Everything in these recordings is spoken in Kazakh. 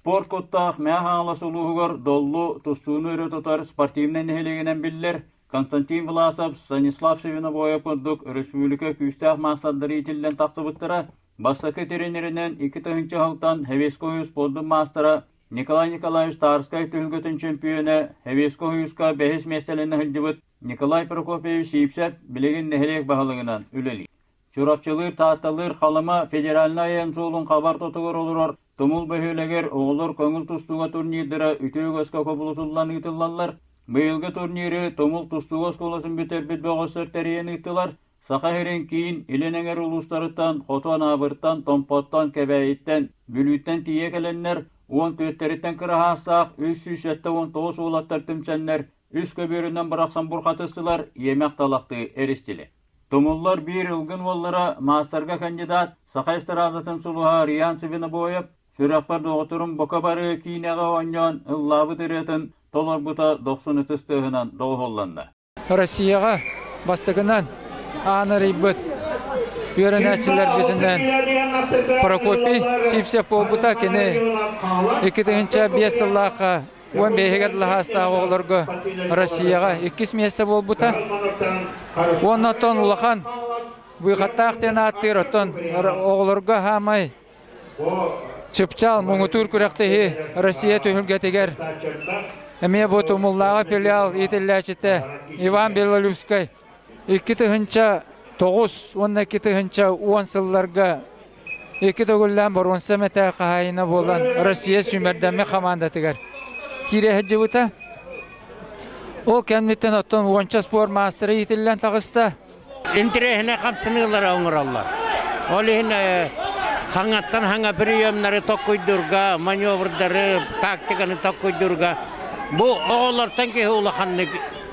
Sport kottaq мәғаңла сұлуғығыр доллу тұстуыны өрі тұтар спортивнен нәхелегенен білдер. Константин Власов, Станислав Шевиновоя пұндық республика күстәқ мақсаддары етілден тақсыбыттыра. Бастақы тренерінен 2-тігінші халтан Хевеско Хюс поддың мастера Николай Николаевич Тарскай түлгітін чемпионы Хевеско Хюска бәхес мәселені хілдібіт Николай Прокопьевич Сипсәп білеген нәхелек бағылығынан үлелі. Чурапчылыр, тағатталыр қалыма федералына айым солын қабар тұтығыр олырар. Тумул бөхелегер оғылыр көңіл тұстуға турнирдері үтеуі өсқа көпілісулан ұйтылалар. Быйылғы турнири Тумул тұстуға сколасын бітер біт бөғыстыр тәрейен ұйтылар. Сақа херен кейін иленеңер ұлыстарыттан, қотуан абырттан, томпоттан, кәбәйіттен, бүліттен тие кәленнер, 10 төттеріттен кірахасақ, 319 олаттар түмсәннер, үс көберінен бірақсан бұрқатысылар, емек талақты әрістілі. Тумуллар бір ылғын оллара мастарға кандидат, Сақа эстарадатын сұлуға Риян Сыбыны бойып, Сүрақпар доғытырым бұқа бары кейнеға ойнан, ұллабы түретін, толар бұта 90 тұстығынан доғыланды. Россияға бастығынан Аны рейбіт үйренәтшілер бетінден Прокопий Сипсеп болбыта кені 2-5 жыллаққа 15 лахастағы оғылырғы Россияға 2 месті болбыта. Оннаттан ұлақан бұйқаттақтен аттыр оттан оғылырғы хамай чыпчал мұңытур күрәқтегі Россия түйілгетігер. Әме бұт ұмыллағы филиал етілләчіті Иван Белолюбскай 2-9, 12-10 сылларға 2-9-лән бір 10 мәтә қағайына болан Россия сүймердәме командатығар. Кире әджі бұта. Ол кәмметтен оттан 10 спор мастері етіллән тағыста. Интерехіне қамсынығылар оңыралар. Ол ең хаңаттан хаңа приемнары тоққойдырға, маневрдары, тактиканы тоққойдырға. Бұл оғылартан ке олақанны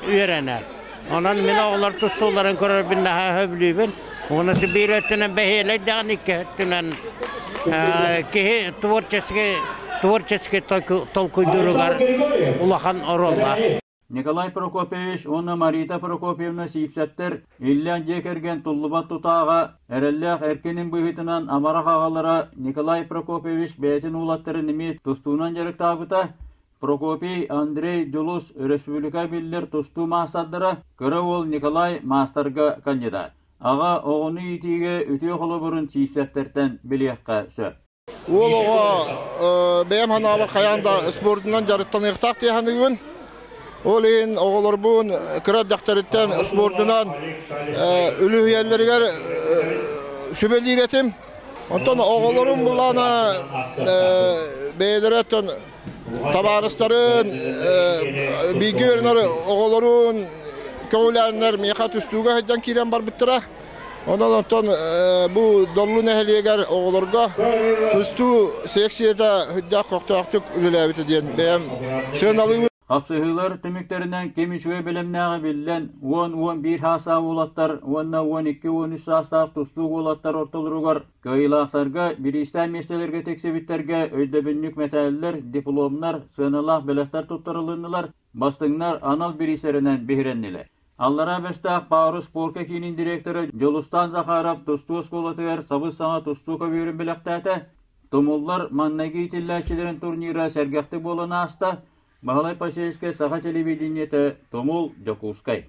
үйренер. Ondan min oğlar tustuğların korar bin daha hövlübün. Onu da bir ötünen behiyle dağınık ötünen tворчески толкuydurugar ulakan orollar. Nikolay Prokopyevich, onu Marita Prokopyevna Sipsepter, illen jekergen tullubat tutağa, erellek erkenin büyütünen amarak ağalara Nikolay Prokopyevich beytin ulattırı nimi tustuğunan jarık tabıta, Prokopy Andrey Julus Respublika Biller tustu mahsaddıra, Kıravol Nikolay Masterga kandidat. Ağa oğunu itiğe ütüye kolu burun Sipsepter'ten biliyakka söp. Ол оға бәйім ханабыр қаянда спортынан жарыттан иқтақ дейханығын. Ол ең оғылар бұн кірат дақтарыттан спортынан үлі үйеллергер сөбелі еретім. Онтан оғыларым бұлана бәйдереттен табарыстарын, бейгі өрінер оғыларын көңіләнлер меқа түстуға хайдан керен бар біттіра. Ondan bu dollu nehliyeger oğulurga üstü seksiyede hüdda qoqtaqtık ülelebiti diyen beyem sığınalıyım. Hapsıhılar tümüklerinden kemişöy bilimnağı billen 10-11 hasa olatlar, 10-12-13 hasa tustuğ olatlar ortalırugar. Köyilaqlarga, bir işler meselelerge teksebitlerge öydebinlük metaliler, diplomlar, sığınalaq belekler tuttarılınılar, bastınlar anal bir işlerinden bihirenniler. Allara bestaq Pavrus Sporka kinin direktörü Jolustan Zakharov tustu skolatıgar sabız sana tustuka bürün bilaqtata. Tumullar mannagi itilläçilerin turnira sergahti bolana asta. Mahalay Paşevske saha televizyoniyete Tumul Jokuskay.